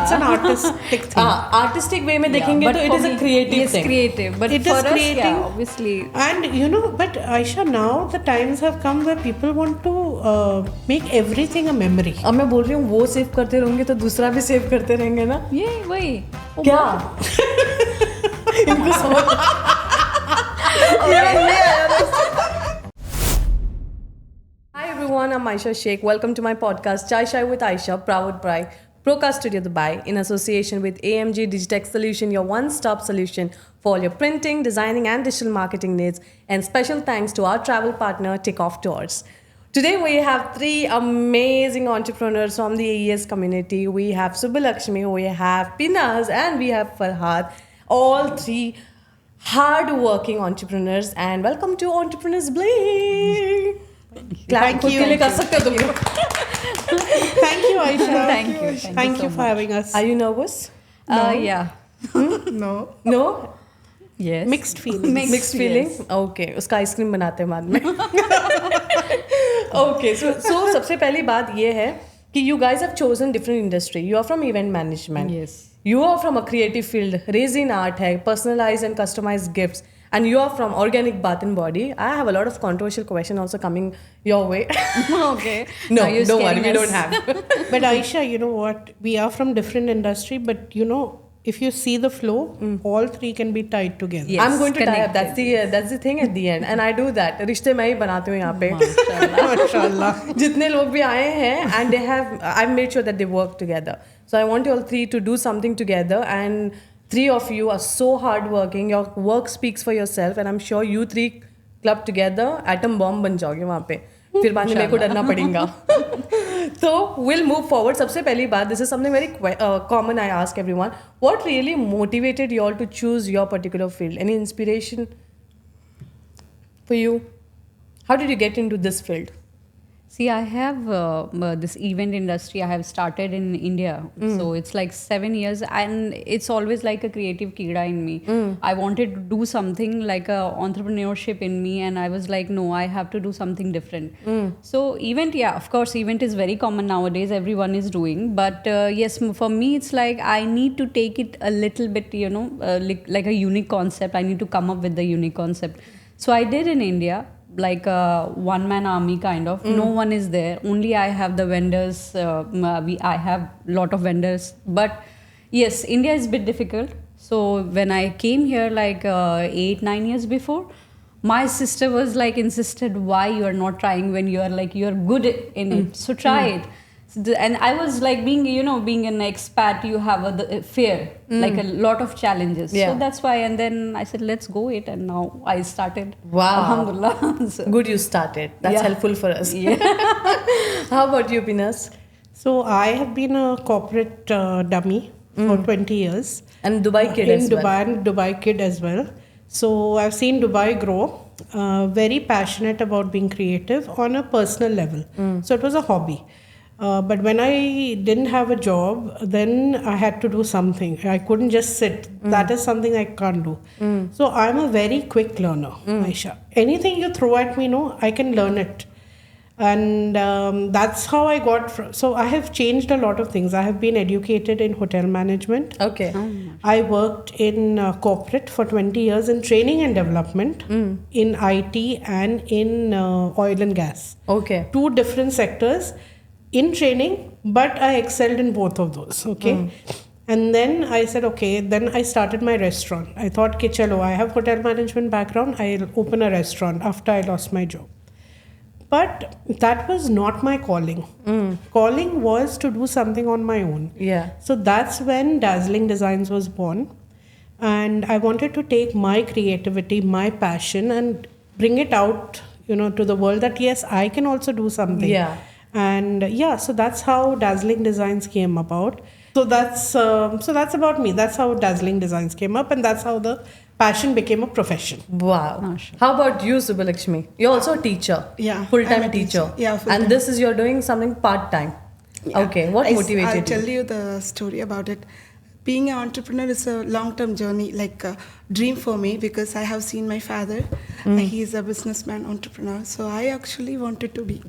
it's an artistic thing. Artistic way में देखेंगे तो it is a creative thing. Creative, but It for is us, creative. yeah, obviously. And but Aisha, now the times have come where people want to make everything a memory. अब मैं बोल रही हूँ वो save करते रहेंगे तो दूसरा भी सेव करते रहेंगे ना. ये वही. क्या? इनको समझ. Hi everyone, I'm Aisha Sheikh. Welcome to my podcast Chai Shai with Aisha, proud by Procast Studio Dubai in association with AMG Digitech Solution, your one-stop solution for all your printing, designing and digital marketing needs. And special thanks to our travel partner Takeoff Tours. Today we have three amazing entrepreneurs from the AES community. We have Subbalakshmi, we have Pinaz, and we have Farhad. All three hard-working entrepreneurs. And welcome to Entrepreneurs Bling. Thank you. Thank you, Aisha. Thank you. Thank you for having us. Are you nervous? Yeah. No. No? Yes. Mixed feelings. Mixed feeling? Okay. उसका ice cream बनाते हैं बाद में. Okay. So सबसे पहली बात ये है कि you guys have chosen different industry. You are from event management. Yes. You are from a creative field. Resin art है, personalized and customized gifts. And you are from organic bath and body. I have a lot of controversial question also coming your way. Okay. No, Now you're don't worry, scaring we us. don't have. But Aisha, you know what? We are from different industry, but if you see the flow, all three can be tied together. Yes, I'm going to tie up. connected. That's the thing at the end, and I do that. रिश्ते मैं ही बनाती हूँ यहाँ पे. Mashallah. जितने लोग भी आए हैं, and I've made sure that they work together. So I want you all three to do something together, and three of you are so hardworking. Your work speaks for yourself, and I'm sure you three club together, atom bomb बन जाओगे वहाँ पे. फिर बाद में मेरे को डरना पड़ेगा. So we'll move forward. सबसे पहली बात, this is something very common I ask everyone. What really motivated you all to choose your particular field? Any inspiration for you? How did you get into this field? See, I have this event industry I have started in India. So it's like 7 years and it's always like a creative kida in me. I wanted to do something like a entrepreneurship in me and I was like, no, I have to do something different. So event, yeah, of course, event is very common nowadays. Everyone is doing. But yes, for me, it's like I need to take it a little bit, like a unique concept. I need to come up with the unique concept. So I did in India. Like a one-man army kind of. No one is there. Only I have the vendors. I have lot of vendors. But yes, India is a bit difficult. So when I came here like 8-9 years before, my sister was like insisted, why you are not trying when you are like you're good in it. So try it. And I was like being an expat, you have a fear, like a lot of challenges. Yeah. So that's why, and then I said, let's go it. And now I started. Wow. Alhamdulillah. So, Good you started. That's Yeah. helpful for us. yeah. How about you, Pinas? So I have been a corporate dummy for 20 years. And Dubai kid in as well. Dubai and Dubai kid as well. So I've seen Dubai grow. Very passionate about being creative on a personal level. So it was a hobby. But when I didn't have a job, then I had to do something. I couldn't just sit. That is something I can't do. So I'm a very quick learner, Aisha. Anything you throw at me, I can learn it. And that's how I got. So I have changed a lot of things. I have been educated in hotel management. Okay. I worked in corporate for 20 years in training and development, in IT and in oil and gas. Okay. Two different sectors in training, but I excelled in both of those. Okay. And then I said, okay, then I started my restaurant. I thought, okay, chalo, I have hotel management background. I'll open a restaurant after I lost my job. But that was not my calling. Calling was to do something on my own. Yeah. So that's when Dazzling Designs was born. And I wanted to take my creativity, my passion, and bring it out, to the world that yes, I can also do something. Yeah. And so that's how Dazzling Designs came about. So that's about me. That's how Dazzling Designs came up, and that's how the passion became a profession. Wow. Mashallah. How about you, Subbalakshmi? You're also a teacher. Yeah, Full-time I'm a teacher. Yeah, full-time. And this is you're doing something part-time. Yeah. Okay. What motivated I'll you? tell you the story about it. Being an entrepreneur is a long-term journey, like a dream for me, because I have seen my father. He is a businessman, entrepreneur. So I actually wanted to be.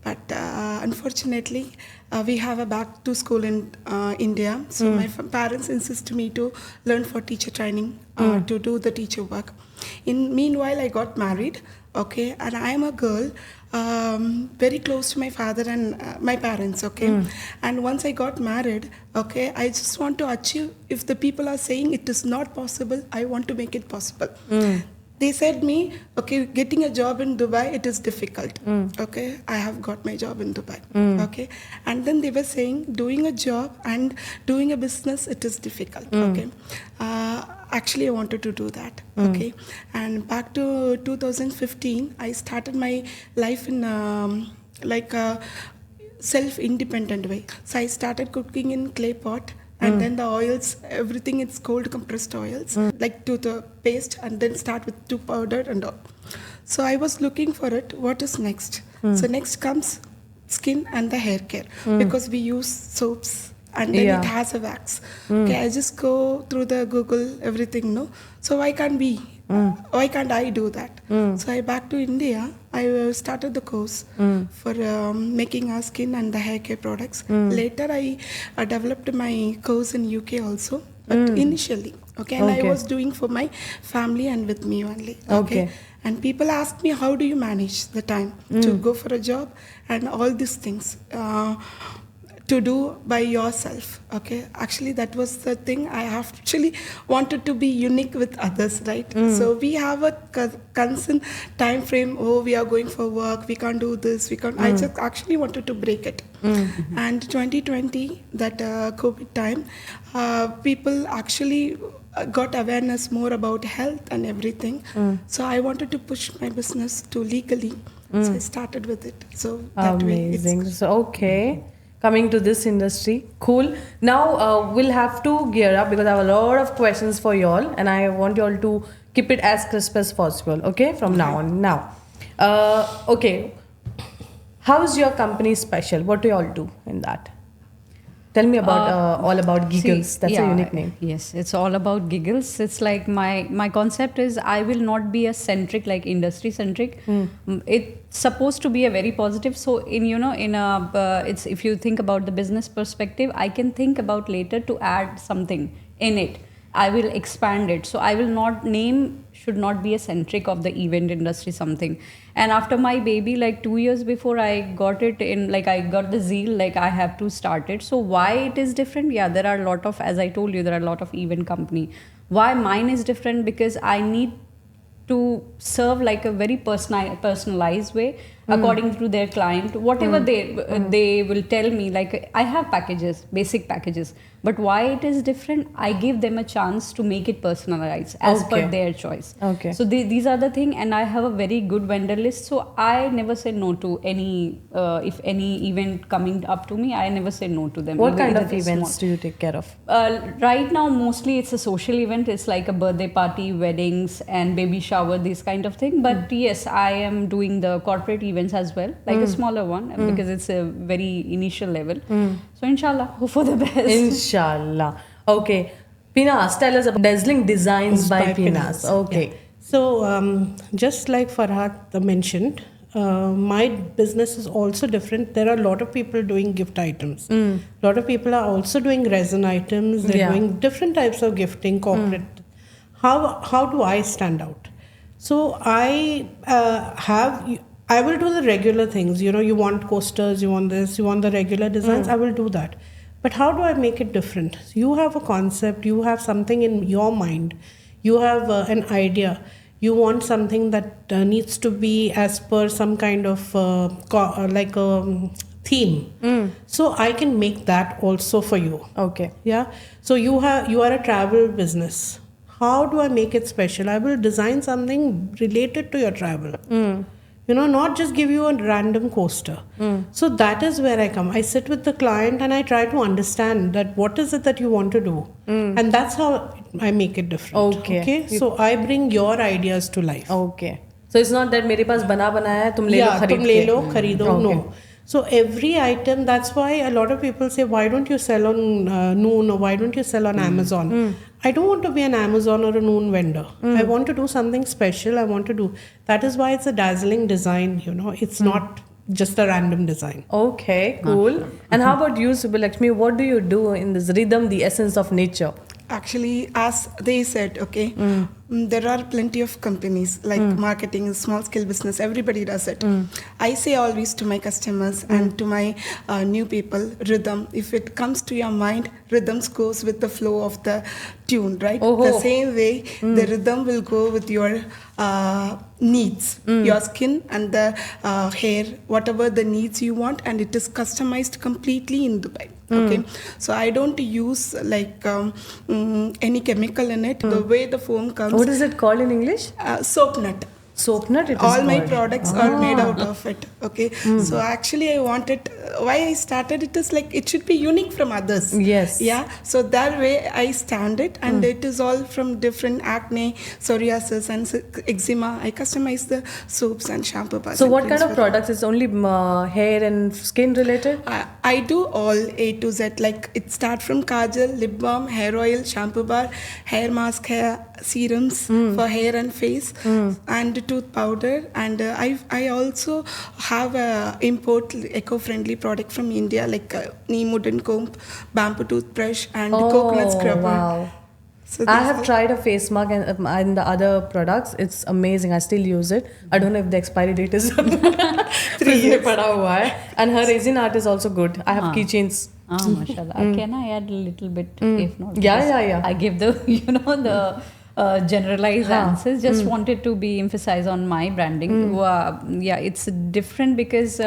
But unfortunately, we have a back to school in India. So my parents insisted me to learn for teacher training to do the teacher work. In meanwhile, I got married. Okay, and I am a girl, very close to my father and my parents. Okay, and once I got married, okay, I just want to achieve. If the people are saying it is not possible, I want to make it possible. They said me, okay, getting a job in Dubai, it is difficult. Okay, I have got my job in Dubai. Okay, and then they were saying doing a job and doing a business, it is difficult. Okay, actually I wanted to do that. Okay, and back to 2015, I started my life in like a self-independent way. So I started cooking in clay pot. And then the oils, everything it's cold compressed oils, like to the paste, and then start with two powder and all. So I was looking for it. What is next? So next comes skin and the hair care because we use soaps and then it has a wax. Okay, I just go through the Google everything. No, so why can't we? Why can't I do that? So I back to India. I started the course for making our skin and the hair care products. Later, I developed my course in UK also, but initially, okay, and I was doing for my family and with me only. Okay. And people ask me, how do you manage the time to go for a job and all these things? To do by yourself. Okay, actually that was the thing. I actually wanted to be unique with others, right? So we have a constant time frame. Oh, we are going for work, we can't do this, we can't. I just actually wanted to break it. And 2020, that COVID time, people actually got awareness more about health and everything. So I wanted to push my business to legally. So I started with it. So that Amazing. way So okay, coming to this industry, cool. Now we'll have to gear up because I have a lot of questions for you all, and I want you all to keep it as crisp as possible. Okay, from now on. Now, okay, how is your company special? What do you all do in that? Tell me about all about Giggles. That's a unique name. Yes, it's all about Giggles. It's like my concept is I will not be a centric like industry centric. It's supposed to be a very positive. So it's if you think about the business perspective, I can think about later to add something in it. I will expand it. So I will not should not be a centric of the event industry something. And after my baby, like 2 years before I got it in, like I got the zeal, like I have to start it. So why it is different? Yeah, there are a lot of, as I told you, there are a lot of event company. Why mine is different? Because I need to serve like a very personalized way according to their client. Whatever they will tell me, like I have packages, basic packages, but why it is different, I give them a chance to make it personalized as per their choice. Okay. So these are the thing, and I have a very good vendor list. So I never say no to any, if any event coming up to me, I never say no to them. What Even kind if of it's events small. do you take care of? Right now, mostly it's a social event. It's like a birthday party, weddings, and baby shower, this kind of thing. But yes, I am doing the corporate events as well, like a smaller one, because it's a very initial level. So inshallah, hope for the best. Inshallah. Okay. Pinas, tell us about Dazzling Designs by Pinas. Okay. Yeah. So, just like Farhat mentioned, my business is also different. There are a lot of people doing gift items. A lot of people are also doing resin items. They're doing different types of gifting, corporate. How do I stand out? So I will do the regular things. You know, you want coasters, you want this, you want the regular designs. I will do that. But how do I make it different? You have a concept, you have something in your mind, you have an idea, you want something that needs to be as per some kind of like a theme. So I can make that also for you. Okay. Yeah. So you are a travel business. How do I make it special? I will design something related to your travel. You know, not just give you a random coaster. So that is where I come. I sit with the client and I try to understand that what is it that you want to do. And that's how I make it different. Okay. So I bring your ideas to life. Okay. So it's not that मेरे पास बना बनाया है तुम ले लो Yeah, खरीद तुम ले के. लो, खरीदो. No. So every item, that's why a lot of people say, why don't you sell on Noon, or why don't you sell on Amazon? I don't want to be an Amazon or a Noon vendor. I want to do something special. I want to do. That is why it's a dazzling design, you know. It's not just a random design. Okay, cool. And how about you, Subbalakshmi? What do you do in this rhythm, the essence of nature? Actually, as they said, okay, there are plenty of companies like marketing, small scale business, everybody does it. I say always to my customers and to my new people, rhythm. If it comes to your mind, rhythms goes with the flow of the tune, right? The same way, the rhythm will go with your needs, your skin and the hair, whatever the needs you want, and it is customized completely in Dubai. Okay, so I don't use like any chemical in it. The way the foam comes, What is it called in English? soap nut. Soap nut? It is All my called. products are made out of it. Okay, so actually I wanted, why I started it is like it should be unique from others. Yes. Yeah, so that way I stand it, and it is all from different acne, psoriasis and eczema. I customize the soaps and shampoo bars. So and what kind creams of for products? Is only hair and skin related? I do all A to Z. Like it start from kajal, lip balm, hair oil, shampoo bar, hair mask, hair serums for hair and face, and tooth powder. And I also have a import eco-friendly product from India, like neem wooden comb, bamboo toothbrush, and coconut scrubber. Wow. So I these have are- tried a face mask and the other products. It's amazing. I still use it. I don't know if the expiry date is 3 years. And her resin art is also good. I have keychains. Mashallah. Can I add a little bit? If not, Yeah, because yeah. I give the the generalized answers. Just wanted to be emphasized on my branding. Yeah, it's different because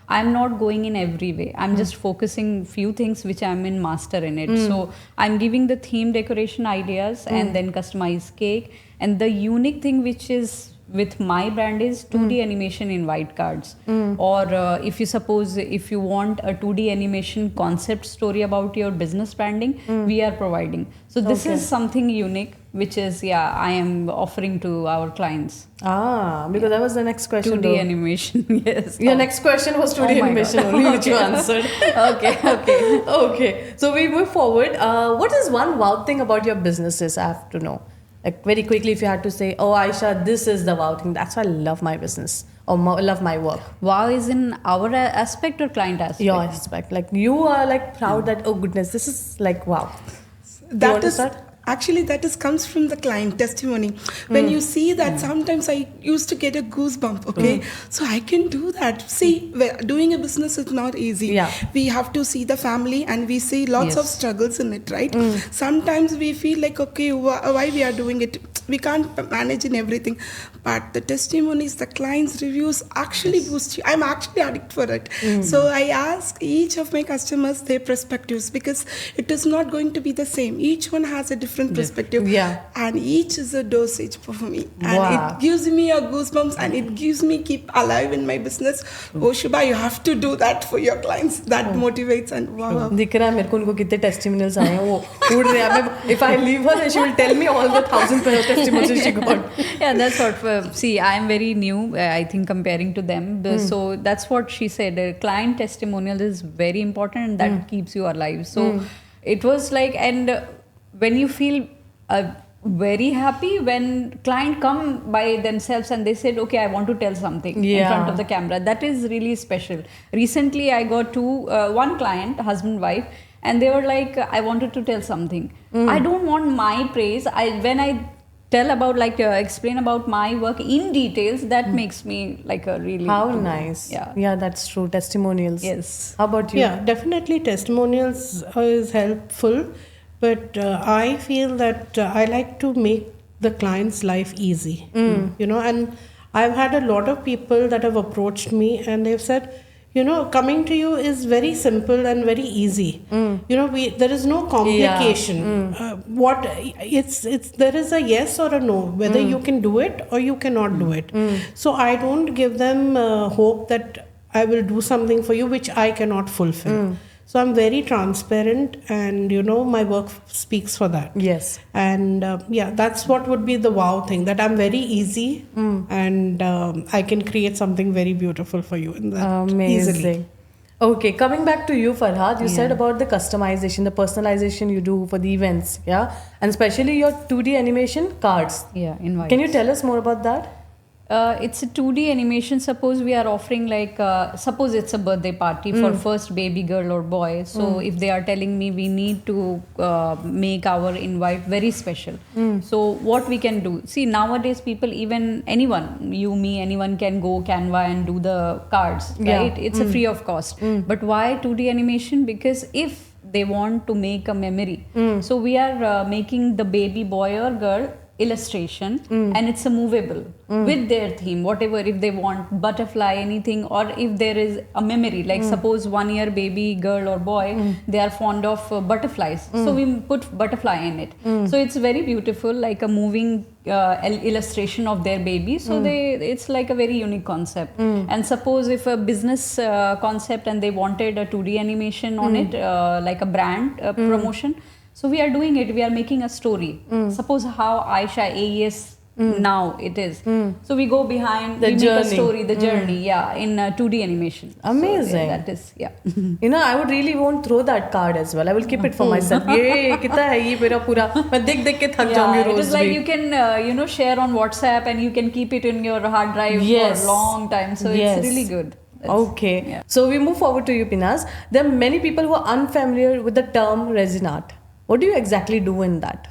I'm not going in every way. I'm just focusing few things which I'm in master in it. So I'm giving the theme decoration ideas and then customized cake. And the unique thing which is with my brand is 2D animation in white cards. Or if you want a 2D animation concept story about your business branding, we are providing. So this is something unique, which is I am offering to our clients. Because that was the next question. 2D animation, yes. Your next question was 2D Oh my animation God. only, which you answered. Okay. So we move forward. What is one wow thing about your businesses? I have to know. Like very quickly, if you had to say, "Oh, Aisha, this is the wow thing. That's why I love my business or love my work." Wow is in our aspect or client aspect? Your aspect, like you are like proud that oh goodness, this is like wow. That want to is start? actually that is comes from the client testimony. When you see that, sometimes I used to get a goosebump. Okay, so I can do that. See, doing a business is not easy. Yeah. We have to see the family, and we see lots of Yes. struggles in it, right? Sometimes we feel like, okay, why we are doing it? We can't manage in everything, but the testimonies, the clients' reviews actually boost you. I'm actually addict for it. So I ask each of my customers their perspectives, because it is not going to be the same. Each one has a different perspective, Yeah. and each is a dosage for me, and Wow. it gives me a goosebumps, and it gives me keep alive in my business. Oh Shubha, you have to do that for your clients. That motivates, and wow. दिख रहा है मेरे को उनको कितने testimonials आए हैं वो उड़ रहे हैं. If I leave her, then she will tell me all the 1,000 testimonials she got. Yeah, that's what. See, I am very new. I think comparing to them, so that's what she said. Client testimonial is very important, and that keeps you alive. So it was like, and when you feel very happy when client come by themselves and they said, okay, I want to tell something in Yeah. front of the camera. That is really special. Recently, I got one client, husband wife, and they were like, I wanted to tell something. I don't want my praise. When I tell about explain about my work in details, that makes me like a really How nice. Yeah, that's true. Testimonials. Yes. How about you? Yeah, definitely testimonials is helpful, but I feel that I like to make the client's life easy. And I've had a lot of people that have approached me and they've said, coming to you is very simple and very easy. There is no complication. There is a yes or a no, whether you can do it or you cannot do it. So I don't give them hope that I will do something for you which I cannot fulfill. So I'm very transparent, and my work speaks for that. Yes. And that's what would be the wow thing, that I'm very easy and I can create something very beautiful for you in that Amazing. easily. Okay, coming back to you, Farhad, you said about the customization, the personalization you do for the events, yeah? And especially your 2D animation cards. Yeah, invite. Can you tell us more about that? It's a 2D animation. Suppose we are offering like, suppose it's a birthday party for first baby girl or boy. So if they are telling me we need to make our invite very special. So what we can do? See, nowadays people, even anyone, you, me, anyone can go Canva and do the cards, right? It's a free of cost. But why 2D animation? Because if they want to make a memory, so we are making the baby boy or girl illustration and it's a movable with their theme, whatever, if they want butterfly, anything, or if there is a memory, like suppose 1 year baby girl or boy, they are fond of butterflies, so we put butterfly in it. So it's very beautiful, like a moving illustration of their baby. So it's like a very unique concept. And suppose if a business concept and they wanted a 2D animation on it, like a brand promotion, so we are doing it. We are making a story. Suppose how Aisha AES now it is. So we go behind, we make a story, the journey, in 2D animation. Amazing. So, that is, You know, I would really want to throw that card as well. I will keep it for myself. ये कितना है ये मेरा पूरा मैं देख के थक जाऊंगी रोज it is like you can share on WhatsApp and you can keep it in your hard drive for a long time. So it's really good. Okay. So we move forward to you, Pinaz. There are many people who are unfamiliar with the term resin art. What do you exactly do in that?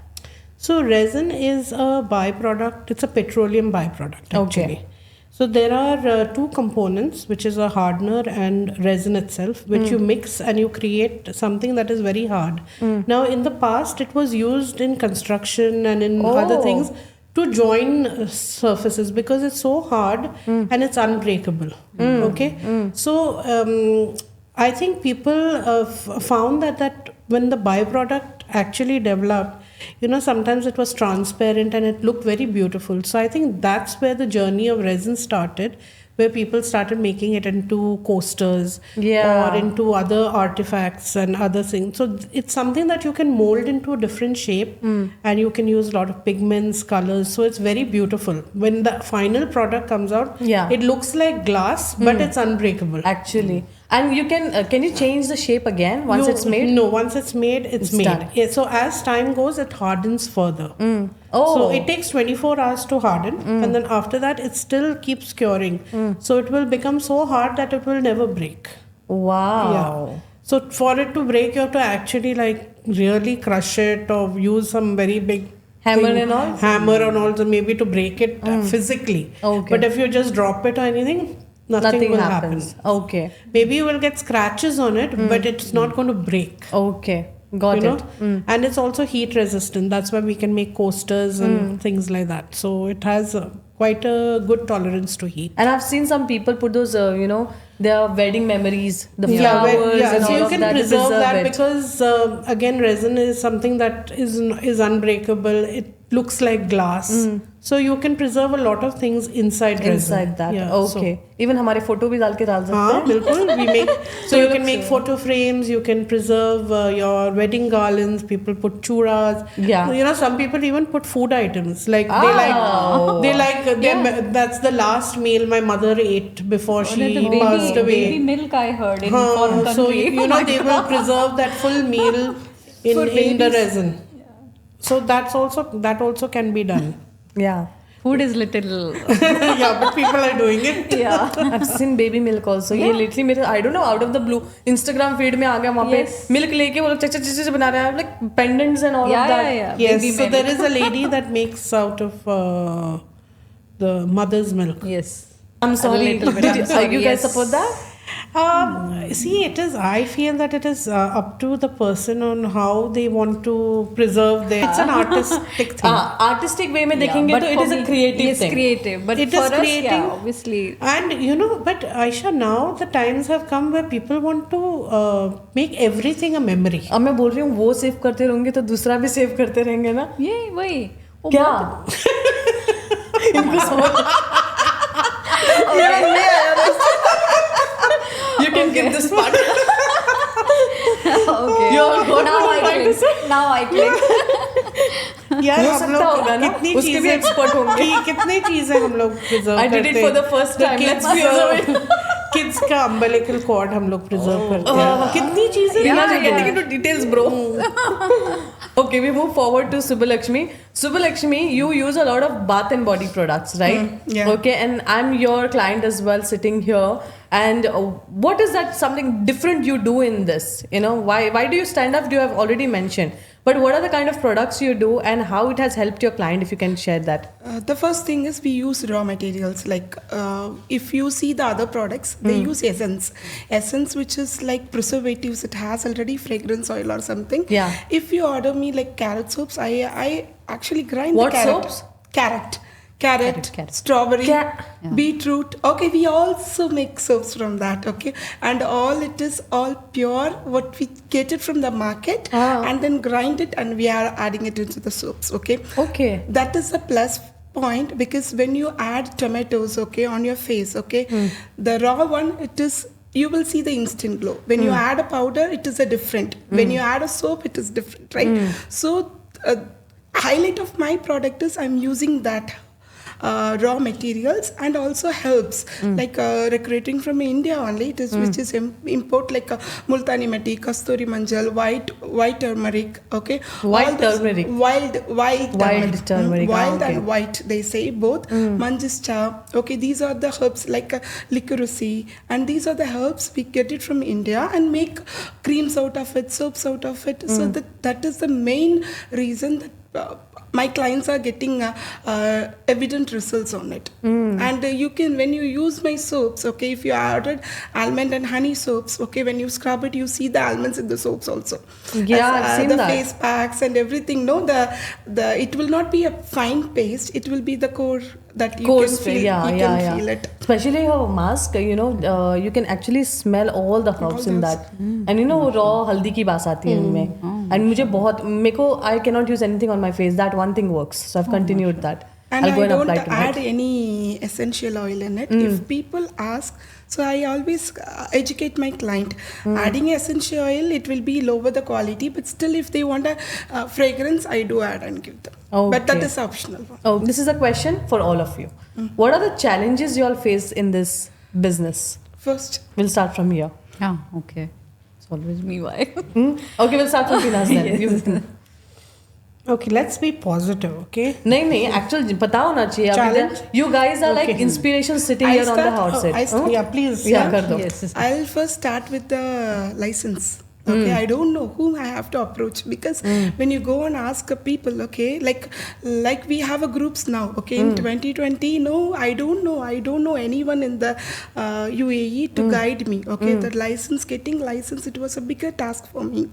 So resin is a byproduct. It's a petroleum byproduct actually. Okay. So there are two components, which is a hardener and resin itself, which you mix and you create something that is very hard. Now in the past it was used in construction and in other things to join surfaces because it's so hard and it's unbreakable. Okay. So I think people found that when the byproduct actually developed, sometimes it was transparent and it looked very beautiful. So I think that's where the journey of resin started, where people started making it into coasters or into other artifacts and other things. So it's something that you can mold into a different shape and you can use a lot of pigments, colors. So it's very beautiful. When the final product comes out, it looks like glass, but it's unbreakable. Actually. And you can you change the shape again once it's made? No, once it's made, it's made. Done. Yeah, so as time goes, it hardens further. So it takes 24 hours to harden, and then after that, it still keeps curing. So it will become so hard that it will never break. Wow. Yeah. So for it to break, you have to actually really crush it or use some very big hammer and all, so maybe to break it physically. Okay. But if you just drop it or anything, nothing will happens. happen. Okay. Maybe you will get scratches on it, but it's not going to break. Okay. Got it. And it's also heat resistant. That's why we can make coasters and things like that. So it has quite a good tolerance to heat. And I've seen some people put those, their wedding memories, the flowers and so all you of can that. preserve that it. because again, resin is something that is unbreakable. It looks like glass. So you can preserve a lot of things inside resin. Inside that. Yeah, okay. Even हमारे photo भी डाल सकते हैं. बिल्कुल. We make so you can make photo frames. You can preserve your wedding garlands. People put churas. Yeah. Some people even put food items. Like that's the last meal my mother ate before she passed away. Baby milk, I heard, in foreign country. So they will preserve that full meal in the resin. So that also can be done. Yeah. Food is little. Yeah, but people are doing it. Yeah. I've seen baby milk also. ये lately मेरे I don't know out of the blue Instagram feed में आ गया वहाँ पे milk लेके वो लोग चच बना रहे हैं like pendants and all of that. Yeah. Yes. So there is a lady that makes out of the mother's milk. Yes. I'm sorry. You guys support that? See, I feel that it is up to the person on how they want to preserve their. It's an artistic thing. Artistic way में देखेंगे तो it is a creative thing. It's creative, but it for is us, creating, obviously. And but Aisha, now the times have come where people want to make everything a memory. अब मैं बोल रही हूँ वो save करते रहेंगे तो दूसरा भी सेव करते रहेंगे ना? ये वही. क्या? इनको समझ. You can give this part. Okay. Now I click. यार हो सकता होगा ना उसके भी एक्सपर्ट होंगे कितनी चीजें हम लोग प्रिजर्व करते हैं. I did it for the first time. Let's be observant. Kids का अम्बिलिकल कॉर्ड हम लोग प्रिजर्व करते हैं. कितनी चीजें. We're not getting into details, bro. Okay, we move forward to Subbalakshmi. Subbalakshmi, you use a lot of bath and body products, right? yeah. Okay, and I'm your client as well, sitting here. And what is that something different you do in this? You know, why do you stand up? You have already mentioned. But what are the kind of products you do and how it has helped your client, if you can share that? The first thing is we use raw materials. Like if you see the other products, they use essence which is like preservatives. It has already fragrance oil or something. Yeah. If you order me like carrot soaps, I actually grind What the carrot. soaps? Carrot, Carrot. strawberry, Yeah. beetroot. Okay, we also make soaps from that. Okay, and all it is all pure. What we get it from the market and then grind it, and we are adding it into the soaps. Okay. Okay. That is a plus point because when you add tomatoes, okay, on your face, okay, the raw one, it is, you will see the instant glow. When you add a powder, it is a different. When you add a soap, it is different, right? So highlight of my product is I'm using that raw materials and also herbs like recruiting from India only. It is which is import like multani matti, kasturi manjal, white turmeric. Okay, White all those- turmeric. wild turmeric. wild Okay. and white. They say both. Manjischa. Okay, these are the herbs like licorice, and these are the herbs we get it from India and make creams out of it, soaps out of it. So that is the main reason that. My clients are getting evident results on it, and you can, when you use my soaps, okay, if you ordered almond and honey soaps, okay, when you scrub it, you see the almonds in the soaps also. Yeah, I've seen the that. face packs and everything. No, the it will not be a fine paste. It will be the core that you Course, can feel. yeah, you yeah, can yeah. feel it. Especially your mask, you know, you can actually smell all the herbs in that. And you know, raw haldi ki baas aati hai inme. And मुझे बहुत, मेरे को, I cannot use anything on my face. That one thing works. So I've continued that. And I'll go I and don't apply add tonight. any essential oil in it. If people ask, so I always educate my client. Adding essential oil, it will be lower the quality, but still, if they want a fragrance, I do add and give them. But that Okay. is optional. Oh, this is a question for all of you. What are the challenges you all face in this business? First, We'll start from here. Yeah, okay. It's always me, why? Okay, we'll start from Pinaz then. You- Okay, let's be positive, okay? नहीं नहीं actual पता होना चाहिए अभी Challenge? तक- you guys are like Okay. inspiration sitting I'll here on the start- hot seat. I start- Yeah, please. Yeah, कर दो. Yes, yes. I'll first start with the license. Okay, I don't know whom I have to approach because when you go and ask people, okay, like we have a groups now, okay, in 2020, no, I don't know anyone in the UAE to guide me, okay, the license, getting license, it was a bigger task for me,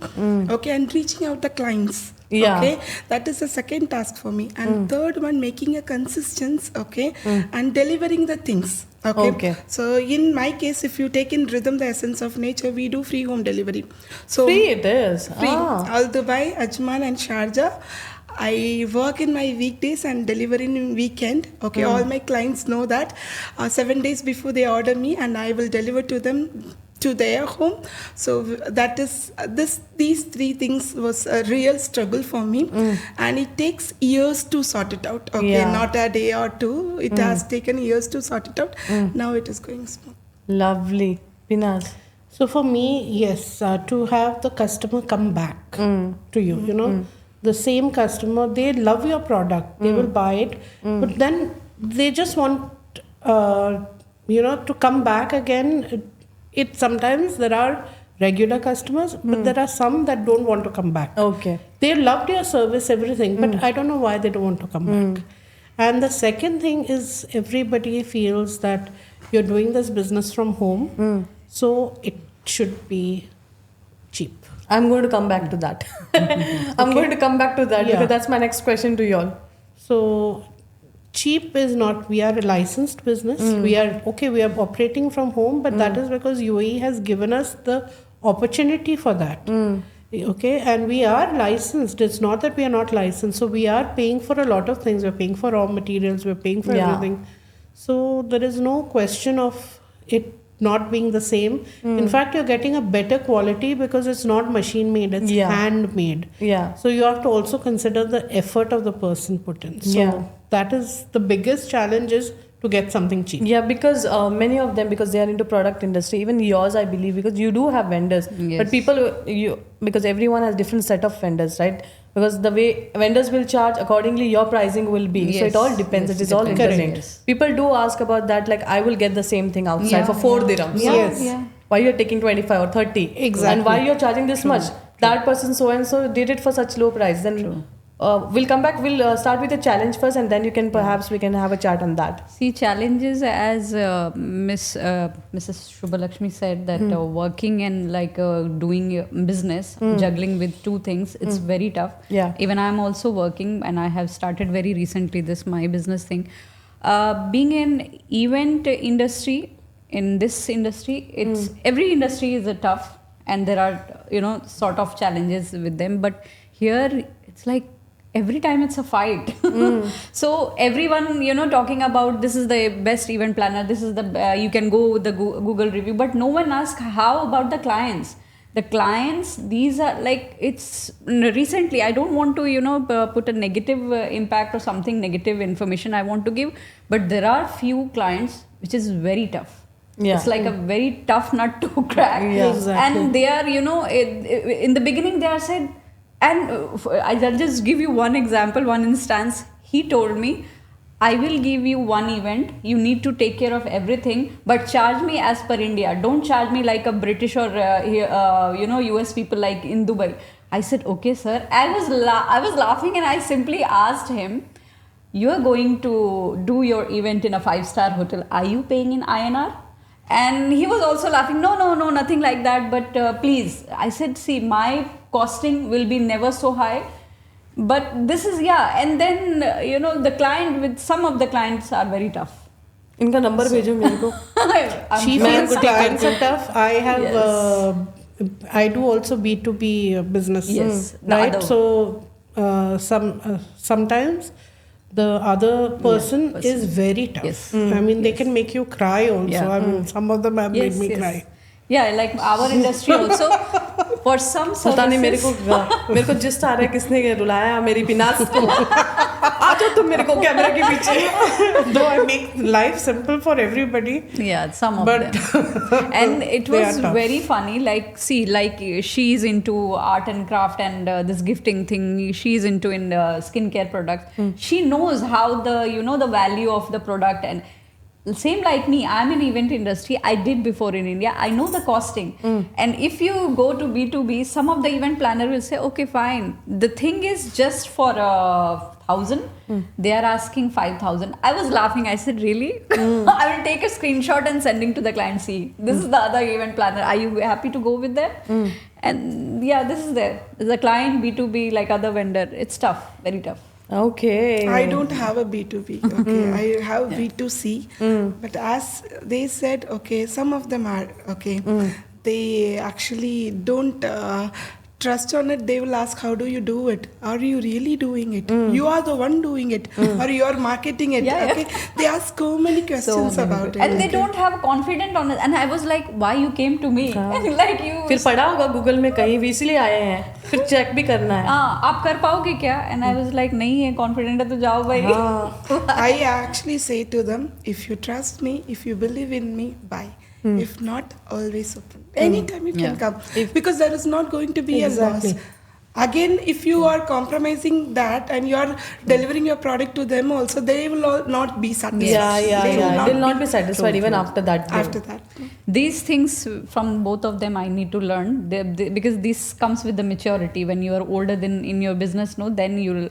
okay, and reaching out the clients. Yeah. Okay, that is the second task for me, and third one, making a consistency, okay, and delivering the things. Okay. So in my case, if you take in Rhythm, the Essence of Nature, we do free home delivery. So Free it is. free. Ah. Al Dubai, Ajman, and Sharjah. I work in my weekdays and deliver in weekend. Okay, all my clients know that. 7 days before they order me, and I will deliver to them to their home. So that is these three things was a real struggle for me, and it takes years to sort it out. Okay, Yeah. not a day or two. It has taken years to sort it out. Now it is going smooth. Lovely. Pinaz. So for me, yes, to have the customer come back to you, you know, the same customer, they love your product, they will buy it, but then they just want, you know, to come back again. It sometimes there are regular customers, but there are some that don't want to come back. Okay. They loved your service, everything, but I don't know why they don't want to come back. And the second thing is everybody feels that you're doing this business from home, so it should be cheap. I'm going to come back to that. I'm going to come back to that Yeah. because that's my next question to you all. So cheap is not, we are a licensed business. We are operating from home, but that is because UAE has given us the opportunity for that. Okay, and we are licensed. It's not that we are not licensed. So we are paying for a lot of things. We're paying for raw materials, we're paying for Yeah. everything. So there is no question of it not being the same. In fact, you're getting a better quality because it's not machine made, it's Yeah. handmade. Yeah. So you have to also consider the effort of the person put in. So Yeah. that is the biggest challenge, is to get something cheap. Yeah, because many of them, because they are into product industry, even yours, I believe, because you do have vendors. Yes. But because everyone has different set of vendors, right? Because the way vendors will charge, accordingly your pricing will be. So it Yes, all depends. yes, It is all depends. interlinked. Yes. People do ask about that, like I will get the same thing outside for 4 dirhams. Yeah, Yes. yeah. Why you're taking 25 or 30? Exactly. And why you're charging this much? That person so and so did it for such low price. Then we'll come back. We'll start with a challenge first, and then you can perhaps we can have a chat on that. See, challenges, as Mrs. Shubhalakshmi said, that working and like doing business, juggling with two things, it's very tough. Yeah. Even I'm also working, and I have started very recently this my business thing. Being in event industry, in this industry, it's every industry is a tough, and there are sort of challenges with them. But here, it's like every time it's a fight. So everyone talking about this is the best event planner, this is the you can go with the Google review, but no one asks how about the clients. The clients, these are like, it's recently, I don't want to put a negative impact or something negative information I want to give, but there are few clients which is very tough. Yeah. It's like a very tough nut to crack. Yeah. Exactly. And they are in the beginning they are said, and I'll just give you one example, one instance. He told me, I will give you one event, you need to take care of everything, but charge me as per India. Don't charge me like a British or US people like in Dubai. I said, okay sir. I was laughing, and I simply asked him, you are going to do your event in a 5-star hotel, are you paying in INR? And he was also laughing, no, nothing like that, but please. I said, see, my costing will be never so high, but this is, and then the client, with some of the clients are very tough. इनका number भेजो मेरे को. She sure. feels clients are tough. I have, Yes. I do also B2B business. Yes, the Right. other- So sometimes the other person is very tough. Yes. I mean, they can make you cry also. Yeah. I mean, some of them have made me cry. Yeah, like our industry also, for some services. पता नहीं मेरे को gist आ रहा है किसने रुलाया मेरी पिनास को. आ जाओ तुम मेरे को कैमरा के पीछे. Though I make life simple for everybody. Yeah, some of But them. And it they was are tough. very funny. Like, see, like she's into art and craft and this gifting thing. She's into in skincare products. She knows how the value of the product, and same like me. I'm in event industry. I did before in India. I know the costing. And if you go to B2B, some of the event planner will say, okay, fine. The thing is just for 1,000. They are asking 5,000. I was laughing. I said, really? I will take a screenshot and sending to the client. See, this is the other event planner. Are you happy to go with them? And yeah, this is there. The client B2B, like other vendor. It's tough. Very tough. Okay. I don't have a B2B. Okay, I have B2C. But as they said, okay, some of them are okay. They actually don't trust on it. They will ask, how do you do it? Are you really doing it? You are the one doing it, or you are marketing it. Yeah, Okay, they ask so many questions about it. And they okay. don't have confidence on it. And I was like, why you came to me? And like you. फिर पढ़ा होगा Google में कहीं भी इसलिए आए हैं. फिर चेक भी करना है. हाँ, आप कर पाओगे क्या? And I was like, नहीं है, confident है तो जाओ भाई. I actually say to them, if you trust me, if you believe in me, buy. If not, always open. Anytime you can come. Because there is not going to be Exactly. a loss. Again, if you are compromising that and you are delivering your product to them also, they will all not be satisfied. They'll not be satisfied even after that. After that. These things from both of them I need to learn, because this comes with the maturity. When you are older than in your business, then you'll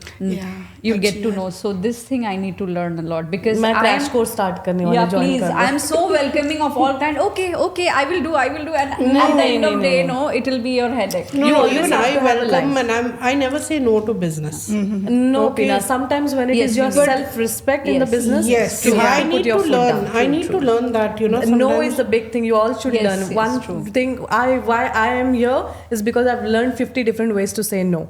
get to know. So this thing I need to learn a lot, because मैं crash course start करने वाली yeah, join please. कर. I'm so welcoming of all kind. Okay, I will do. And at the end of day, it will be your headache. No, always even have I to have a welcome, life. and I never say no to business. No, Okay. Pina. Sometimes when it Yes, is your but- self-respect in the Yes. business, Yes, you have I to need put your to foot learn. down. I need to learn that, No sometimes- is the big thing. You all should Yes, learn. yes, One true. thing why I am here is because I've learned 50 different ways to say no.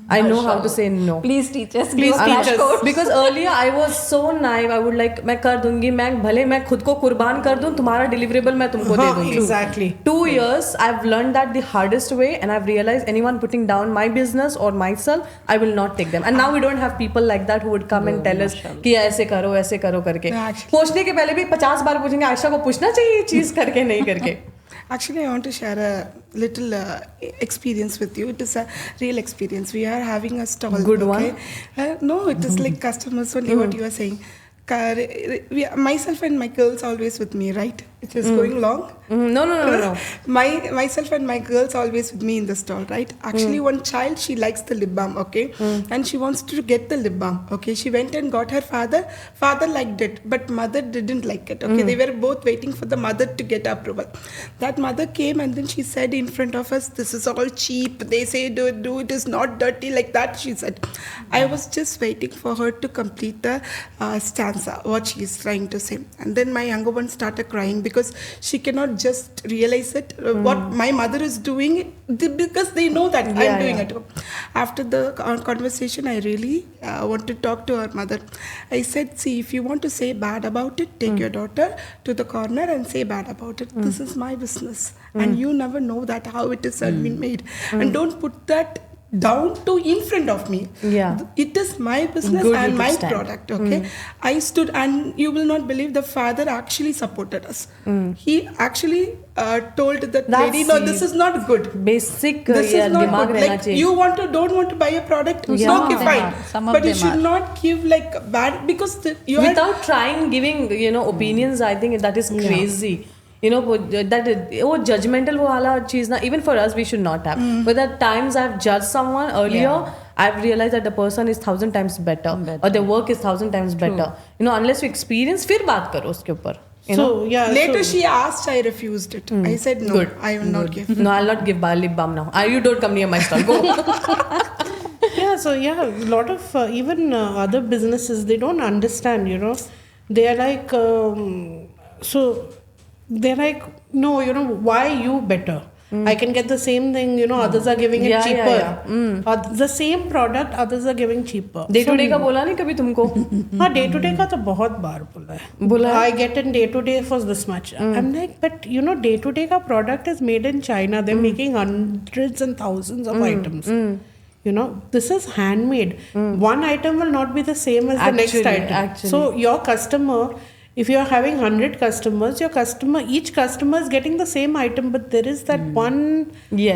I know how to say no. Please teach us. Please Give a teach crash us. course. Because earlier I was so naive. I would like मैं कर दूंगी, मैं भले मैं खुद को कुर्बान कर दूं, तुम्हारा डिलीवरेबल मैं तुमको दे दूंगी. Exactly. 2 years I've learned that the hardest way, and I've realized anyone putting down my business or myself, I will not take them. And now we don't have people like that who would come and tell us कि ऐसे करो करके. पूछने के पहले भी 50 बार पूछेंगे, आयशा को पूछना चाहिए ये चीज करके नहीं करके. Actually, I want to share a little experience with you. It is a real experience. We are having a stall. Good one? No, it is like customers only. What you are saying. Myself and my girls always with me, right? It is going long. No. Myself and my girls always with me in the stall, right? Actually, one child, she likes the lip balm, okay, and she wants to get the lip balm, okay. She went and got her father. Father liked it, but mother didn't like it, okay. They were both waiting for the mother to get approval. That mother came and then she said in front of us, "This is all cheap. They say do it is not dirty," like that. She said. I was just waiting for her to complete the stanza, what she is trying to say, and then my younger one started crying because she cannot just realize it what my mother is doing because they know that I'm doing it. After the conversation, I really want to talk to her mother. I said, see, if you want to say bad about it, take your daughter to the corner and say bad about it. This is my business, and you never know that how it is been made, and don't put that down to in front of me. Yeah. It is my business Good and you my could stand. product, okay. I stood, and you will not believe the father actually supported us. He actually told that That's lady, no, this is not good. Basic This is not दिमाग good. रहना Like चाहिए. you don't want to buy a product, Yeah. okay, Some of them fine, are. Some of but you them should are. not give like bad because you are Without trying giving opinions, I think that is crazy. That वो judgmental वाला चीज ना, even for us we should not have. But at times I've judged someone earlier, I've realized that the person is 1,000 times better, or their work is 1,000 times better. Unless you experience, फिर बात करो उसके ऊपर. So yeah. later so, she asked, I refused it. I said no. Good. I will not give. No, I'll not give lip balm now. You don't come near my stall. Go. yeah, a lot of even other businesses, they don't understand. They are like they're like, no, why you better? I can get the same thing, others are giving it cheaper. The same product, others are giving cheaper. Day to day का बोला नहीं कभी तुमको? हाँ, day to day का तो बहुत बार बोला है. I get in day to day for this much. I'm like, but day to day का product is made in China. They're making hundreds and thousands of items. This is handmade. One item will not be the same as the next item. Actually. So your customer, if you're having 100 customers, each customer is getting the same item, but there is that one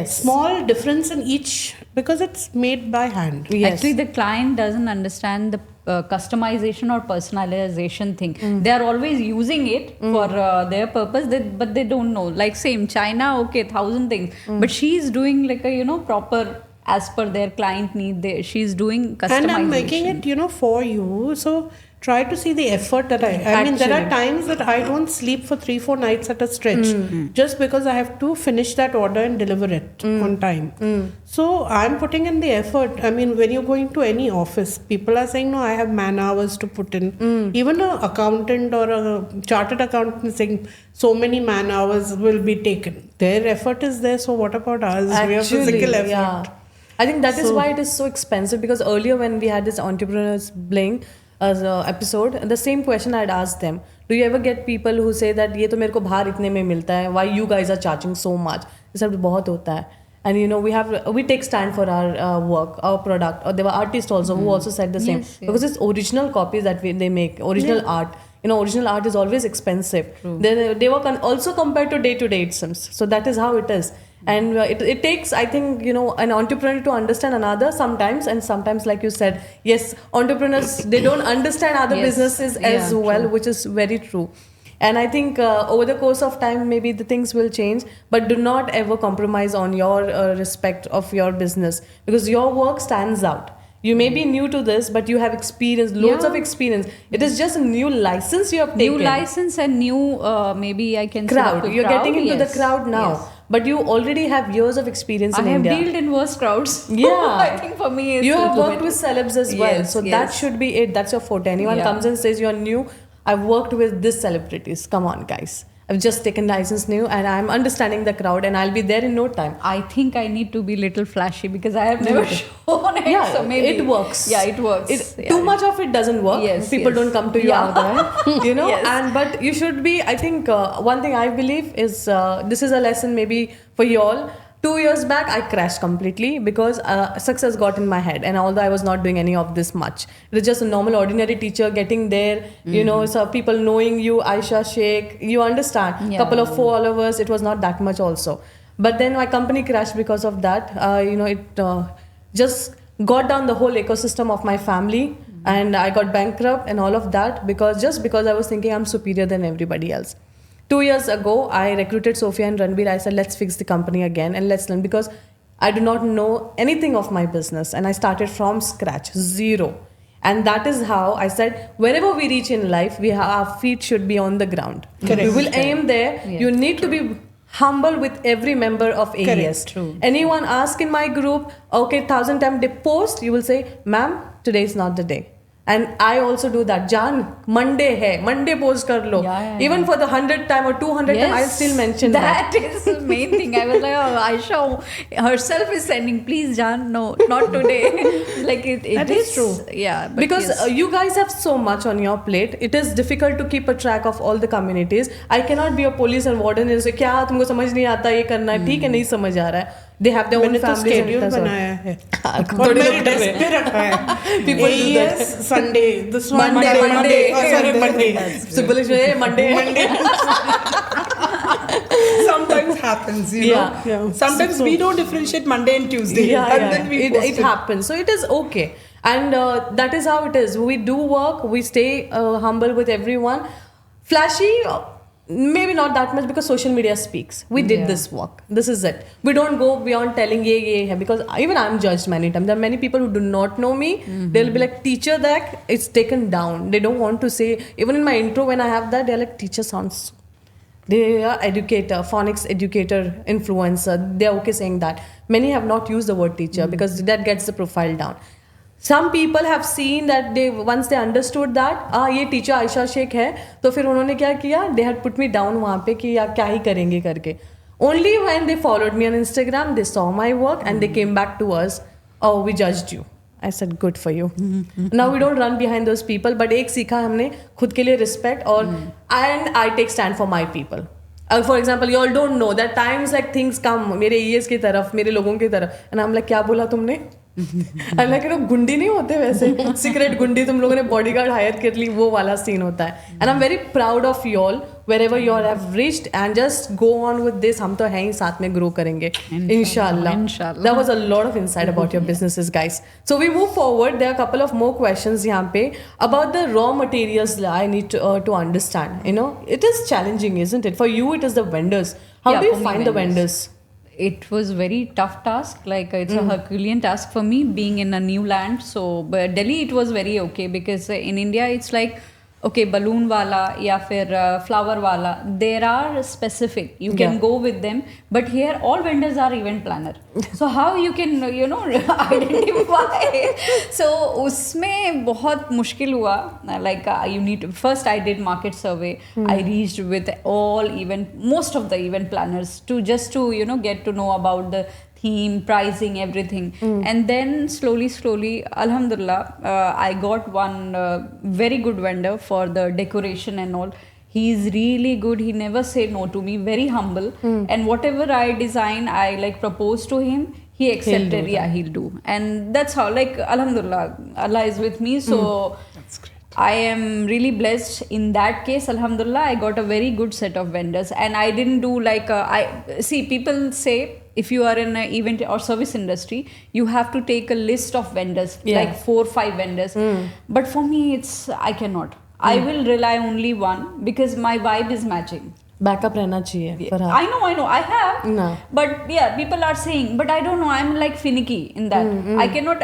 small difference in each because it's made by hand. Yes. Actually, the client doesn't understand the customization or personalization thing. They are always using it for their purpose, but they don't know. Like same China, okay, 1,000 things, but she's doing like a proper as per their client need. She's doing customization. And I'm making it, for you. So try to see the effort that I mean, there are times that I don't sleep for 3-4 nights at a stretch just because I have to finish that order and deliver it on time. So I'm putting in the effort. I mean, when you're going to any office, people are saying, no, I have man hours to put in. Even an accountant or a chartered accountant is saying so many man hours will be taken. Their effort is there, so what about us? We have physical effort. Yeah. I think that is why it is so expensive, because earlier when we had this entrepreneurs bling as a episode, the same question I'd asked them, do you ever get people who say that ये तो मेरे को बाहर इतने में मिलता है, why you guys are charging so much? ये सब बहुत होता है. And we take stand for our work, our product. Or there were artists also who also said the same, because it's original copies that they make, original art. Original art is always expensive. They were also compared to day-to-day, it seems. So that is how it is. And it takes, I think, an entrepreneur to understand another sometimes, and sometimes, like you said, yes, entrepreneurs, they don't understand other businesses as well, which is very true. And I think over the course of time, maybe the things will change, but do not ever compromise on your respect of your business, because your work stands out. You may be new to this, but you have experience, loads of experience. It is just a new license you have taken. New license and new, maybe I can crowd. say You're getting into the crowd now. Yes. But you already have years of experience in India. I have dealt in worse crowds. Yeah. I think for me, it's you a have little worked bit- with celebs as well. Yes, So that should be it. That's your forte. Anyone comes and says you're new, I've worked with this celebrities. Come on, guys. I've just taken license new and I'm understanding the crowd and I'll be there in no time. I think I need to be little flashy because I have never shown it. Yeah, so maybe it works. Yeah, it works. It, too much of it doesn't work. Yes, People yes. don't come to you Yeah. out there, you know. Yes. And but you should be. I think one thing I believe is this is a lesson maybe for you all. 2 years back, I crashed completely because success got in my head, and although I was not doing any of this much, it was just a normal, ordinary teacher getting there. You know, so people knowing you, Aisha Sheikh. You understand? Yeah. Couple of followers. It was not that much also. But then my company crashed because of that. You know, it just got down the whole ecosystem of my family, and I got bankrupt and all of that because I was thinking I'm superior than everybody else. 2 years ago, I recruited Sophia and Ranbir. I said, let's fix the company again and let's learn because I do not know anything of my business, and I started from scratch, zero. And that is how I said, wherever we reach in life, our feet should be on the ground. Correct. We will aim there. Yeah. You need to be humble with every member of AES. Correct, true. Anyone ask in my group, okay, 1,000 times they post, you will say, ma'am, today is not the day. And I also do that. Jan, Monday hai, Monday post kar lo. Yeah. Even for the 100th time or 200th time, I'll still mention that. That is the main thing. I was like, oh, Aisha herself is sending, please, Jan, no, not today. Like it That is true. Yeah. But Because yes. you guys have so much on your plate, it is difficult to keep a track of all the communities. I cannot be a police and warden and say, क्या तुमको समझ नहीं आता ये करना है, ठीक है नहीं समझ आ रहा है. They have their own मैंने तो families. and schedule it does all. बनाया है और थोड़ी मेरे लोग डेस्क पे रखा है. People do that. AES Sunday, this one Monday. sorry, Monday. Symbolish way, Monday. Sometimes happens, you Yeah. know. Yeah. Sometimes we don't differentiate Monday and Tuesday. And then we it post it. happens. So it is okay. And that is how it is. We do work, we stay humble with everyone. Flashy, maybe not that much because social media speaks. We did Yeah. this work. This is it. We don't go beyond telling ye hai because even I'm judged many times. There are many people who do not know me. They'll be like, teacher, that it's taken down. They don't want to say, even in my intro when I have that, they're like, teacher sounds. They are educator, phonics educator, influencer. They're okay saying that. Many have not used the word teacher because that gets the profile down. Some people have seen that once they understood that ये teacher Ayesha Sheikh है, तो फिर उन्होंने क्या किया? They had put me down वहाँ पे कि यार क्या ही करेंगे करके. Only when they followed me on Instagram, they saw my work and they came back to us. Oh, we judged you. I said, good for you. Now we don't run behind those people, but एक सीखा हमने खुद के लिए respect और and I take stand for my people. For example, you all don't know that times like things come मेरे ES की तरफ, मेरे लोगों की तरफ, and I'm like, क्या बोला तुमने? I'm like, गुंडी नहीं होते वैसे, सीक्रेट गुंडी तुम लोगों ने बॉडीगार्ड हायर कर ली, वो वाला सीन होता है. And I'm very proud of you all wherever you all have reached and just go on with this. हम तो हैं ही साथ में grow करेंगे इंशाल्लाह. That was a lot of insight about your businesses, guys. So we move forward. There are a couple of more questions यहाँ पे about the raw materials that I need to understand. You know, it is challenging, isn't it? For you, it is the vendors. How Yeah, do you for me, find the vendors? It was very tough task. Like it's a Herculean task for me being in a new land. So, but Delhi it was very okay because in India it's like okay balloon wala या फिर flower wala. There are specific. You can go with them. But here all vendors are event planner. So how you can identify? So उसमें बहुत मुश्किल हुआ. Like you need to, first I did market survey. I reached with all most of the event planners to get to know about the theme, pricing, everything. And then slowly, alhamdulillah, I got one very good vendor for the decoration and all. He's really good. He never said no to me. Very humble. And whatever I design, I like propose to him. He accepted. He'll do. And that's how, like, alhamdulillah, Allah is with me. So That's great. I am really blessed in that case. Alhamdulillah, I got a very good set of vendors, and I didn't do like people say if you are in an event or service industry, you have to take a list of vendors, like 4-5 vendors. But for me, I cannot. I will rely only one because my vibe is matching. Backup रहना चाहिए. I know. I have. No. But yeah, people are saying, but I don't know. I'm like finicky in that. I cannot.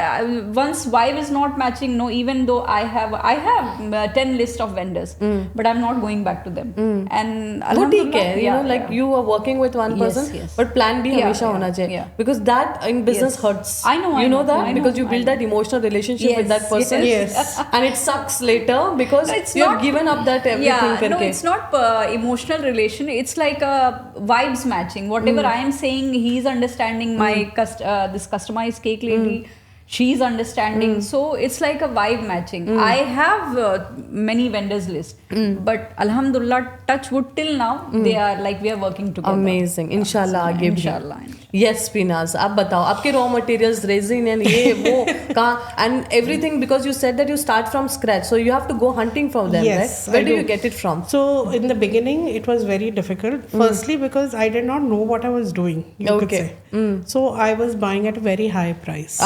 Once vibe is not matching, no. Even though I have 10 list of vendors, but I'm not going back to them. And वो ठीक है, alhamdulillah, you know, like you are working with one person, yes. but plan B हमेशा होना चाहिए. yeah. Because that in business hurts. I know, You know that I know, because you I build know. that emotional relationship with that person. Yes. And it sucks later because No, it's you have not- given up that everything no, करके. it's not emotional relationship. collaboration. It's like a vibes matching. Whatever I am saying, he's understanding my this customized cake lady. She's understanding. So it's like a vibe matching. I have many vendors list, but Alhamdulillah, touch wood till now, they are like we are working together. Amazing. Inshallah आगे भी. Inshallah. Yes, Pinaz, आप बताओ आपके raw materials, resin and ये वो कहाँ, and everything, because you said that you start from scratch, so you have to go hunting for them, Yes, right? Where I do you do. get it from? So in the beginning, it was very difficult. Firstly, because I did not know what I was doing. You could Okay. say. So I was buying at a very high price.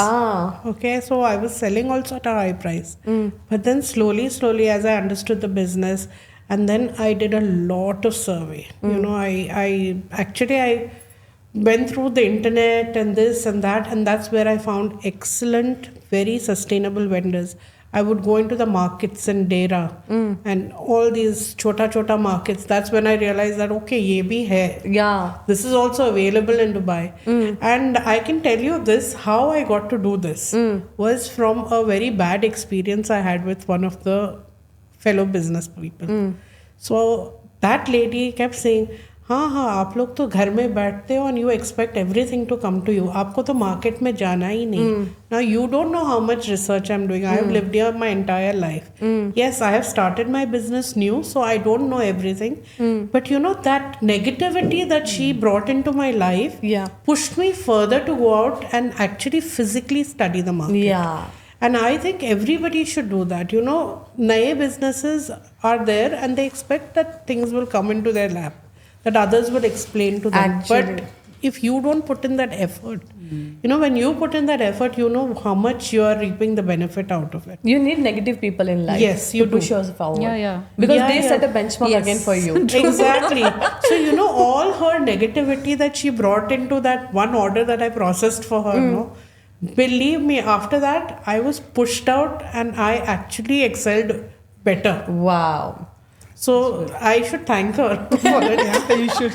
Okay, so I was selling also at a high price. But then slowly, as I understood the business, and then I did a lot of survey. You know, I actually went through the internet and this and that, and that's where I found excellent, very sustainable vendors. I would go into the markets in Dera and all these chota markets. That's when I realized that okay, ye bhi hai. Yeah. This is also available in Dubai. And I can tell you this, how I got to do this was from a very bad experience I had with one of the fellow business people. So that lady kept saying, हाँ आप लोग तो घर में बैठते हो and you expect everything to come to you. आपको तो market में जाना ही नहीं. Now you don't know how much research I'm doing. I have lived here my entire life. Yes, I have started my business new, so I don't know everything. But you know that negativity that she brought into my life pushed me further to go out and actually physically study the market. Yeah. And I think everybody should do that. You know, नए businesses are there and they expect that things will come into their lap, that others will explain to them. Actually. But if you don't put in that effort, you know, when you put in that effort, you know how much you are reaping the benefit out of it. You need negative people in life. Yes, you to push do. yourself forward. Yeah. Because Yeah, they yeah. set a benchmark Yes. again for you. Exactly. So, you know, all her negativity that she brought into that one order that I processed for her, no, believe me, after that, I was pushed out and I actually excelled better. Wow. So, I should thank her for it. Yeah, you should.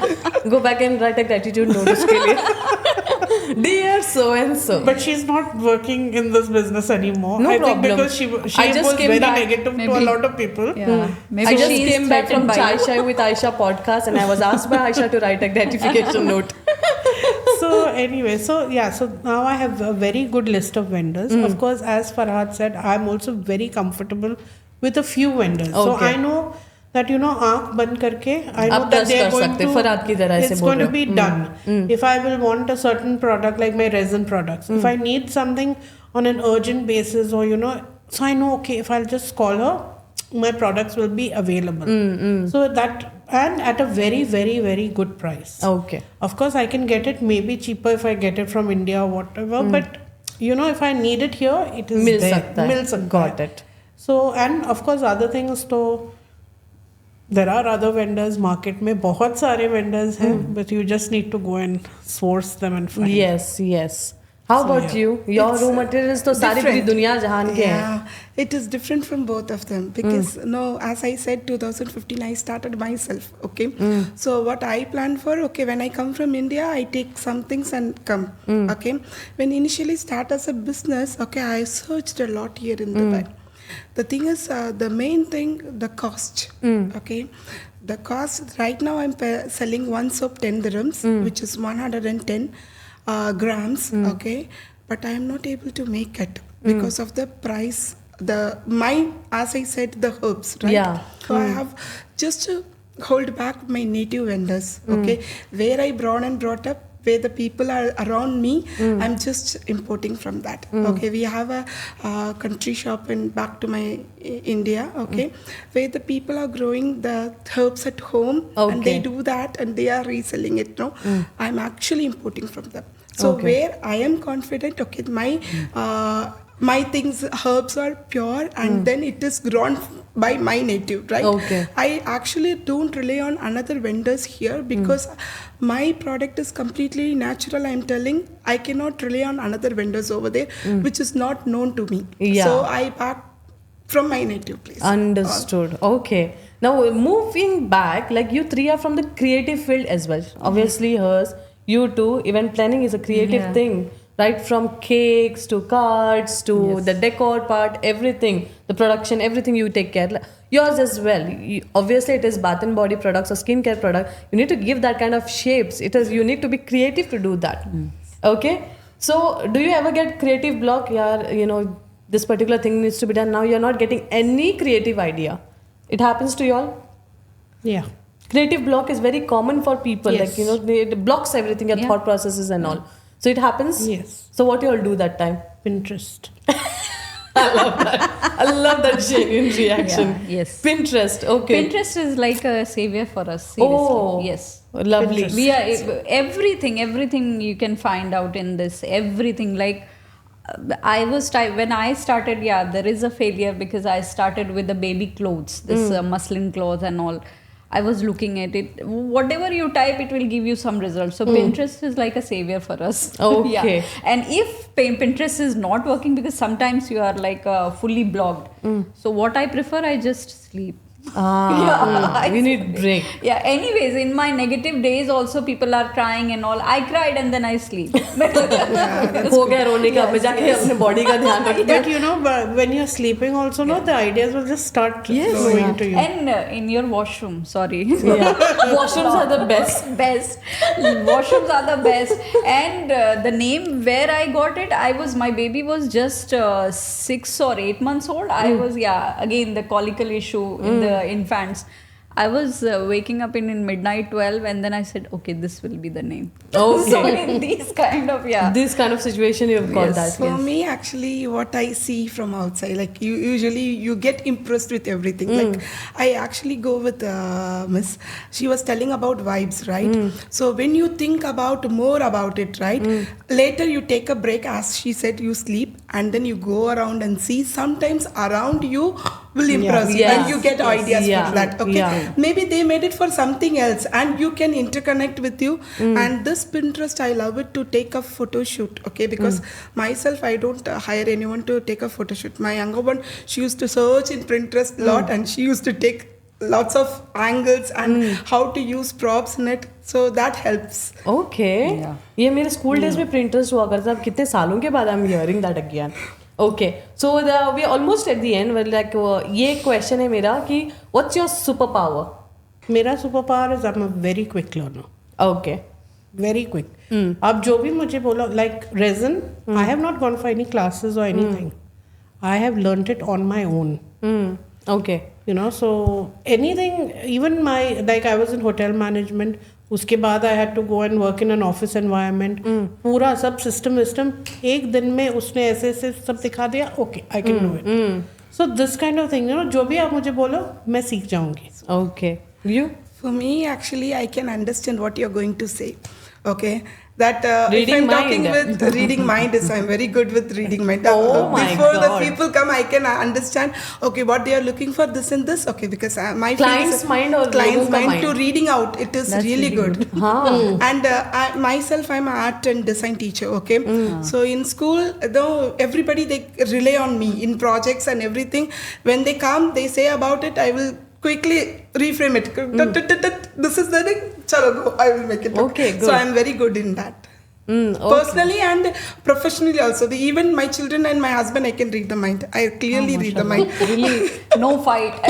Go back and write a gratitude note उसके लिए. Dear so and so. But she's not working in this business anymore. No I problem. think because she I just was came very back. negative to a Maybe. lot of people. Yeah. Maybe I just she is came back from threatened by Chai Shai with Aisha podcast and I was asked by Aisha to write a gratification note. So anyway, so now I have a very good list of vendors. Of course, as Farhad said, I'm also very comfortable with a few vendors. So Okay. I know that, you know, आँख बंद करके, I know आप that trust they are कर going सकते, to, Farhad की तरह ऐसे it's बोल going to रहे be done. If I will want a certain product like my resin products, if I need something on an urgent basis, or you know, so I know, okay, if I'll just call her, my products will be available. So that, and at a very, very, very good price. Okay. Of course, I can get it maybe cheaper if I get it from India or whatever, but you know, if I need it here, it is mill there. सकता है. मिल सकता Got है. it. So, and of course, other things, so there are other vendors market में बहुत सारे vendors हैं, but you just need to go and source them and find. Yes. How So, about yeah. you? Your It's, raw materials तो सारी पूरी different. दुनिया जहान के हैं. Yeah, it is different from both of them because no, as I said, 2015 I started myself. Okay, so what I planned for, okay, when I come from India, I take some things and come. Okay, when initially start as a business, okay, I searched a lot here in Dubai. The thing is, the main thing, the cost. Okay, the cost right now I'm selling one soap 10 dirhams, which is 110 grams. Okay, but I am not able to make it because of the price. As I said, the herbs, right? Yeah. So I have just to hold back my native vendors. Okay, where I born and brought up, where the people are around me, I'm just importing from that. Okay, we have a country shop in back to my India. Okay, where the people are growing the herbs at home, and they Okay. do that and they are reselling it. No, I'm actually importing from them. So Okay. where I am confident, okay, my things, herbs are pure, and then it is grown by my native, right? Okay. I actually don't rely on another vendors here because my product is completely natural. I'm telling, I cannot rely on another vendors over there, which is not known to me. Yeah. So I pack from my native place. Understood. Okay. Now moving back, like you three are from the creative field as well. Obviously, hers, you too. Event planning is a creative Yeah. thing. right from cakes to cards to the decor part, everything, the production, everything you take care. Yours as well. Obviously, it is bath and body products or skincare product. You need to give that kind of shapes. You need to be creative to do that. Okay. So, do you ever get creative block? Yeah, this particular thing needs to be done now. You're not getting any creative idea. It happens to you all. Yeah. Creative block is very common for people. Yes. It blocks everything, your thought processes and all. So it happens. Yes. So what you all do that time? Pinterest. I love that genuine reaction. Yeah, yes. Pinterest. Okay. Pinterest is like a savior for us. Seriously. Oh, yes. Lovely. Pinterest. We are everything you can find out in this. Everything like. When I started, there is a failure because I started with the baby clothes, this muslin cloth and all. I was looking at it. Whatever you type, it will give you some results. So Pinterest is like a savior for us. Okay. And if Pinterest is not working, because sometimes you are like fully blocked. So what I prefer, I just sleep. We need break. Yeah, anyways, in my negative days also people are crying and all. I cried and then I sleep. हो गया रोने का, अब मैं जाके अपने body का ध्यान रखती हूँ. But when you're sleeping also, the ideas will just start flowing to you. And in your washroom, sorry. Washrooms are the best. Washrooms are the best. And the name where I got it, my baby was just 6 or 8 months old. I was, again, the colical issue in the infants. I was waking up in midnight 12 and then I said, okay, this will be the name. Okay. So in these kind of, This kind of situation you've got that. For me, actually, what I see from outside, like you get impressed with everything. Like I actually go with Miss. She was telling about vibes, right? So when you think about more about it, right? Later you take a break, as she said, you sleep and then you go around and see. Sometimes around you will impress you and you get ideas from that. Okay, maybe they made it for something else and you can interconnect with you. And this Pinterest, I love it to take a photo shoot. Okay, because myself, I don't hire anyone to take a photo shoot. My younger one, she used to search in Pinterest a lot and she used to take lots of angles and how to use props in it. So that helps. Okay. ये मेरे school days में Pinterest हुआ करता था. कितने सालों के बाद I'm hearing that again. Okay, so we are almost at the end. Well, like ये question है मेरा कि what's your superpower? मेरा superpower is I'm a very quick learner. Okay. Very quick. अब जो भी मुझे बोला, like resin, I have not gone for any classes or anything. I have learnt it on my own. Okay. So anything, even I was in hotel management. उसके बाद I had to go and work in an office environment. पूरा सब system एक दिन में उसने ऐसे सब दिखा दिया. Okay, I can do it. So this kind of thing, जो भी आप मुझे बोलो, मैं सीख जाऊंगी. Okay. You? For me, actually, I can understand what you're going to say. Okay, that Reading if I'm mind. talking with reading mind, I'm very good with reading mind. Oh my Before God. the people come, I can understand. Okay, what they are looking for, this and this. Okay, because my Client's mind or client's logo ka mind to mind? reading out, it is really good. And myself, I'm an art and design teacher. Okay, so in school, though everybody they rely on me in projects and everything. When they come, they say about it. I will quickly reframe it. This is the thing. Chalo, go. I will make it. Okay, good. So I'm very good in that. Okay. Personally and professionally also. Even my children and my husband, I can read the mind. I clearly read the mind. Really, no fight.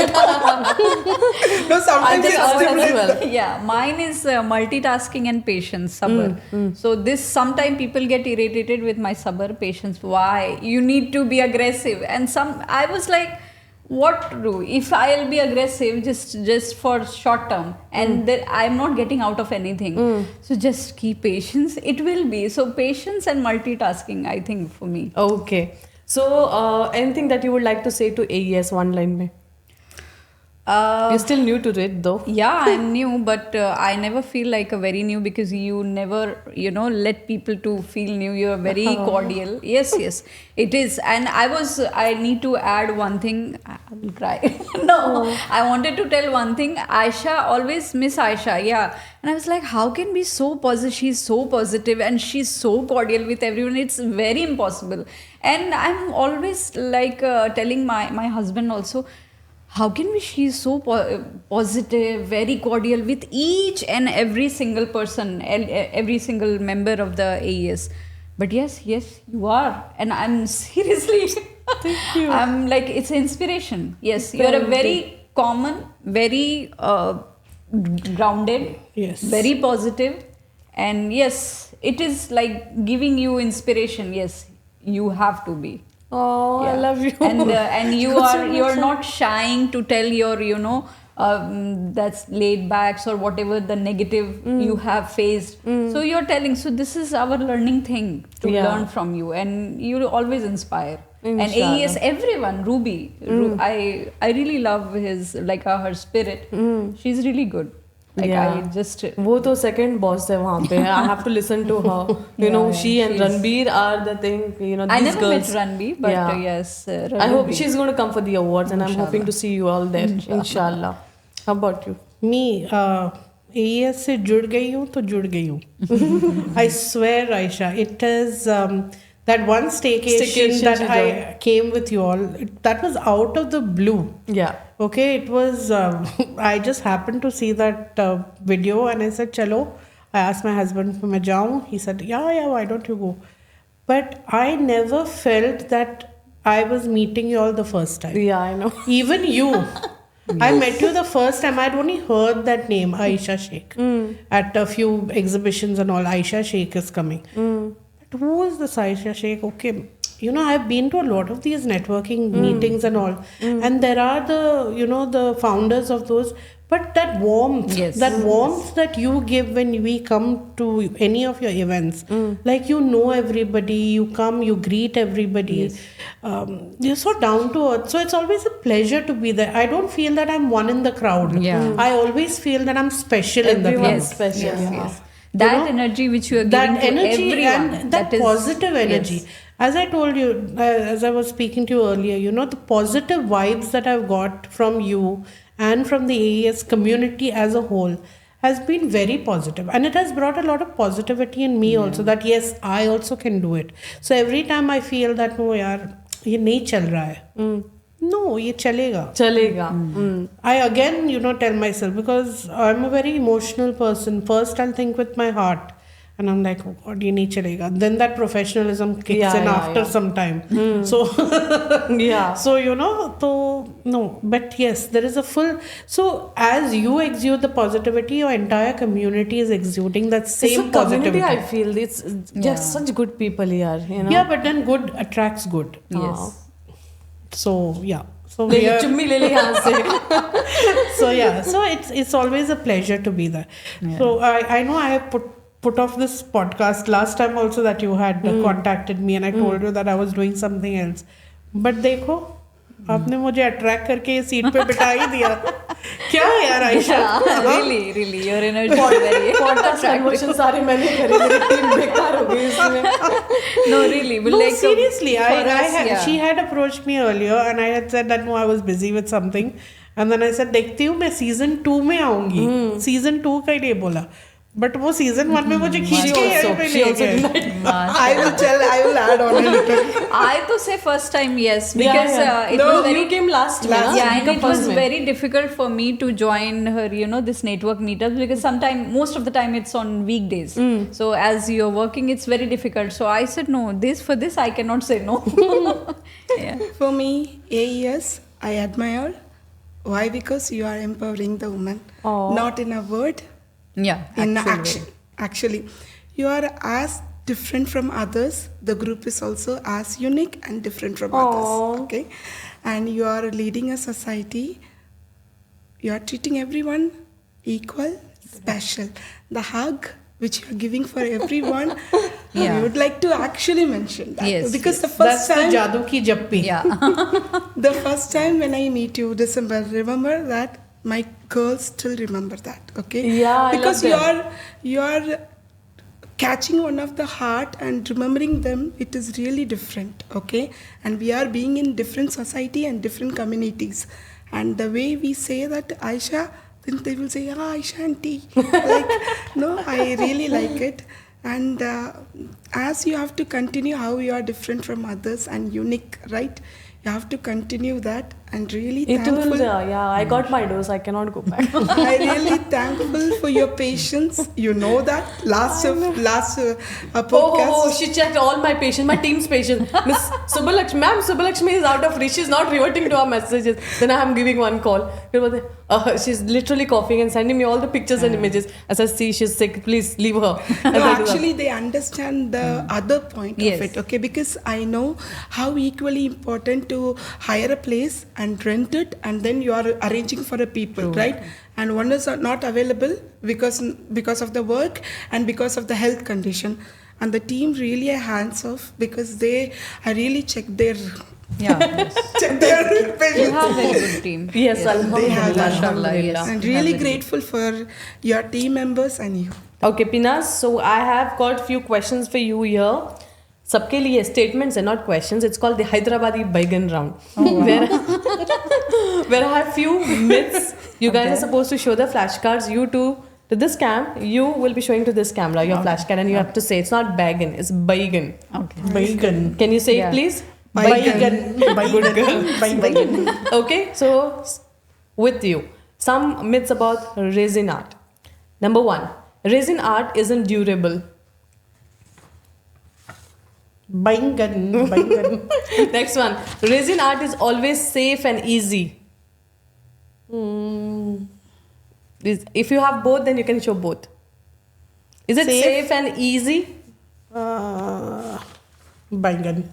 No, sometimes just it's ask as different. well. Yeah, mine is multitasking and patience, sabr. So this sometimes people get irritated with my sabr, patience. Why? You need to be aggressive. And I was like, what to do? If I'll be aggressive just for short term and then I'm not getting out of anything. So just keep patience. It will be. So patience and multitasking, I think, for me. Okay. So anything that you would like to say to AES one line mein? You're still new to it though. Yeah, I'm new, but I never feel like a very new because you never, let people to feel new. You're very cordial. Yes, it is. And I need to add one thing. I will cry. No, I wanted to tell one thing. Aisha, always miss Aisha. Yeah. And I was like, how can be so positive? She's so positive and she's so cordial with everyone. It's very impossible. And I'm always like telling my husband also, how can she's so positive, very cordial with each and every single person, every single member of the AES. But yes, you are, and I'm seriously. Thank you. I'm like, it's inspiration. Yes, you're a very common, very grounded, Yes. very positive, and yes, it is like giving you inspiration. Yes, you have to be. Oh, I Yeah. love you. And you That's so are much you're fun. not shying to tell your that's laid backs or whatever the negative you have faced. So you're telling. So this is our learning thing to Yeah. learn from you, and you always inspire. And Inshallah. AES, everyone, Ruby, I really love his her spirit. She's really good. Like Yeah. I just वो तो second boss है वहाँ पे. I have to listen to her. You know, she and she's- Ranbir are the thing. You know, I these never girls. met Ranbir, but Yeah. yes, I hope Ruby. she's going to come for the awards, and I'm hoping to see you all there. Inshallah. How about you? Me, AES से जुड़ गई हूँ तो जुड़ गई हूँ. I swear, Aisha, it is that one staycation Staycation that she I joined. came with you all. That was out of the blue. Yeah. Okay, it was. I just happened to see that video and I said, "Chalo." I asked my husband if मैं जाऊँ. He said, "Yeah, why don't you go?" But I never felt that I was meeting you all the first time. Yeah, I know. Even you. I met you the first time. I'd only heard that name, Aisha Sheikh, at a few exhibitions and all. Aisha Sheikh is coming. But who is this Aisha Sheikh? Okay, you know, I've been to a lot of these networking meetings and all, and there are the founders of those. But that warmth, Yes. that you give when we come to any of your events, like you know everybody, you come, you greet everybody. You're so down to earth. So it's always a pleasure to be there. I don't feel that I'm one in the crowd. Yeah. I always feel that I'm special in the crowd. Everyone's special. Yes, Yeah. yes. That You know, energy which you are That giving to energy everyone, and that is- positive energy. yes. As I told you, as I was speaking to you earlier, you know, the positive vibes that I've got from you and from the AES community as a whole has been very positive, and it has brought a lot of positivity in me also, that yes, I also can do it. So every time I feel that no yaar, ये नहीं चल रहा है, no, ये चलेगा. Chalega. I again, tell myself, because I'm a very emotional person. First, I'll think with my heart, and I'm like, oh God, ye nahi chalega. Then that professionalism kicks in after some time. So, Yeah. so no. But yes, there is a full. So as you exude the positivity, your entire community is exuding that It's same a community, positivity. I feel. It's just such good people here, you know. Yeah, but then good attracts good. Yes. So yeah. So ले we ले, are. चुम्मी ले ले यहाँ से. So yeah, so it's always a pleasure to be there. So I know I have put off this podcast last time also that you had contacted me and I told you that I was doing something else. But देखो, आपने मुझे attract करके ये seat पे बिठा ही दिया. क्या यार Ayesha? really, your energy is very Podcast conversion सारे मैंने करे, मेरी टीम बेकार हो गई इसमें. No, really, but No, like seriously, for us, yeah. she had approached me earlier and I had said that no, I was busy with something. And then I said, देखती हूँ मैं season 2 में आऊँगी. Season 2 का ही लिए बोला. But वो season 1 में मुझे खींच के यहीं पे ले गए. I will add on a little. I to say first time yes, because it no, was very you came last में, ना? yeah, You and come it was first में. very difficult for me to join her, this network meetups, because most of the time it's on weekdays. So as you're working, it's very difficult. So I said no, for this I cannot say no. Yeah. For me, AES, I admire. Why? Because you are empowering the woman. Aw. Not in a word, Yeah, in actually. action. Actually, you are as different from others. The group is also as unique and different from Aw. others. Okay, and you are leading a society. You are treating everyone equal, special. The hug which you are giving for everyone, Yeah. we would like to actually mention that. Yes, Because yes. the first That's time the jadoo ki jappi. Yeah. the first time when I meet you, December, remember that my girls still remember that, okay? Yeah, I because love you are catching one of the heart and remembering them. It is really different, okay? And we are being in different society and different communities, and the way we say that Aisha, then they will say, ah, Aisha auntie. Like, no, I really like it. And as you have to continue how you are different from others and unique, right? You have to continue that, and really It thankful. will, I got my dose. I cannot go back. I really thankful for your patience. You know that last podcast. Oh, she checked all my patients, my team's patients. Miss Subbalakshmi, ma'am, Subbalakshmi is out of reach. She's not reverting to our messages. Then I am giving one call. She's literally coughing and sending me all the pictures and images. As I see, she's sick. Please leave her. No, actually, they understand the other point Yes. of it, okay? Because I know how equally important to hire a place and rent it, and then you are arranging for a people, right? And one is not available because of the work and because of the health condition. And the team really are hands off because I really check their Yeah. Yes. check their You patience. have very good team. Yes, have that. Mashallah, yes. And You have really very grateful for your team members and you. Okay, Pinas, so I have got few questions for you here. सबके लिए statements and not questions. It's called the Hyderabadi Baigan round. Where I have few myths. You guys are supposed to show the flashcards. You two to this cam. You will be showing to this camera your flashcard, and you have to say it's not Baigan, it's Baigan. Okay. Baigan. Can you say Yeah. it, please? Baigan. Baigan. Okay, so with you, some myths about resin art. Number one, resin art isn't durable. Baigan. Next one, resin art is always safe and easy. If you have both, then you can show both. Is it safe and easy? Baigan.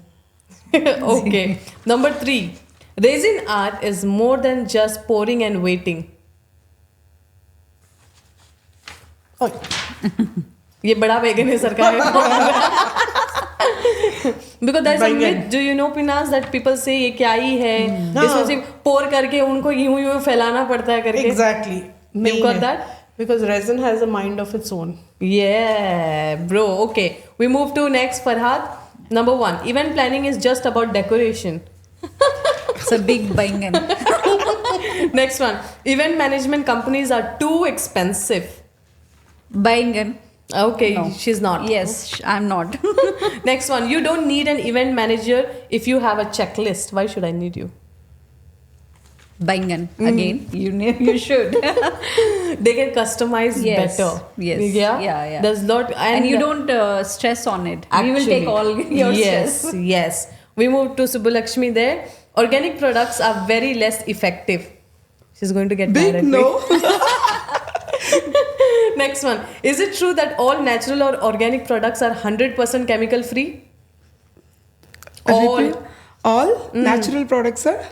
Okay. Number three, resin art is more than just pouring and waiting. Oh, ये बड़ा बैगन है सरकार because there's a Baigan. myth, do you know Pinas, that people say ये क्या ही है इसमें सिर्फ pour करके उनको यूं यूं फैलाना पड़ता है करके exactly. You नहीं got है. that? Because resin has a mind of its own. Yeah, bro. Okay, we move to next, Farhad. Number one, event planning is just about decoration. It's a big bangan. Next one, event management companies are too expensive. Bangan. Okay, No. she's not. Yes, I'm not. Next one, you don't need an event manager if you have a checklist. Why should I need you? Bangan. Again, you should. They can customize Yes, better. yes, Yeah. yeah. There's lot, And you don't stress on it. We will Actually, take all your yes, stress. yes. We move to Subbalakshmi there. Organic products are very less effective. She's going to get mad Big at me. no. Next one. Is it true that all natural or organic products are 100% chemical free? All natural products are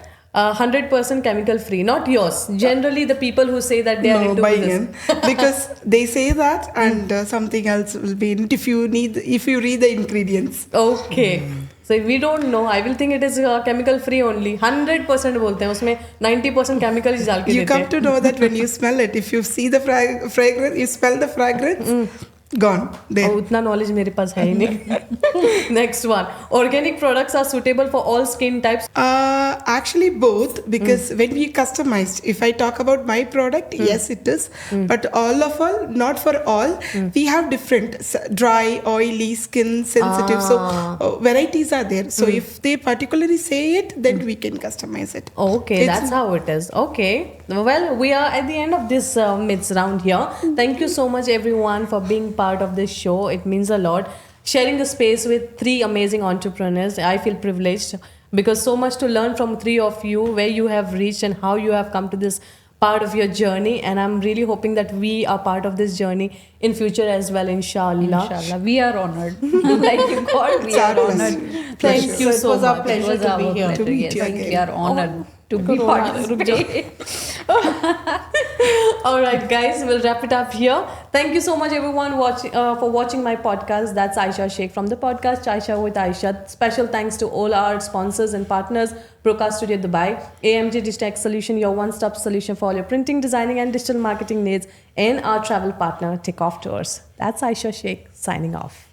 100% chemical free, not yours. Generally, the people who say that they are into buying this. in because they say that, and something else will be in it if you read the ingredients. Okay. So if we don't know, I will think it is chemical free only. 100% बोलते हैं उसमें 90% chemical ही डाल के You देते come हैं. to know that when you smell it. If you see the fragrance, you smell the fragrance, gone there. और उतना knowledge मेरे पास है ही नहीं. Next one. Organic products are suitable for all skin types. Actually, both, because when we customized, if I talk about my product, yes, it is. But not for all, we have different dry, oily, skin sensitive. So varieties are there. So if they particularly say it, then we can customize it. Okay, It's- that's how it is. Okay. Well, we are at the end of this myths round here. Thank you so much, everyone, for being part of this show. It means a lot. Sharing the space with three amazing entrepreneurs. I feel privileged because so much to learn from three of you, where you have reached and how you have come to this part of your journey. And I'm really hoping that we are part of this journey in future as well, inshallah. Inshallah. We are honored. Like you got, we It's are our honored. Thank So you it so was our much. pleasure It was to our be here. pleasure, To meet yes. you again. We are honored to be participate. All right, guys, we'll wrap it up here. Thank you so much, everyone, for watching my podcast. That's Aisha Sheikh from the podcast Aisha with Aisha. Special thanks to all our sponsors and partners: Procast Studio Dubai, AMG Digitech Solution, your one-stop solution for all your printing, designing, and digital marketing needs, and our travel partner, Takeoff Tours. That's Aisha Sheikh signing off.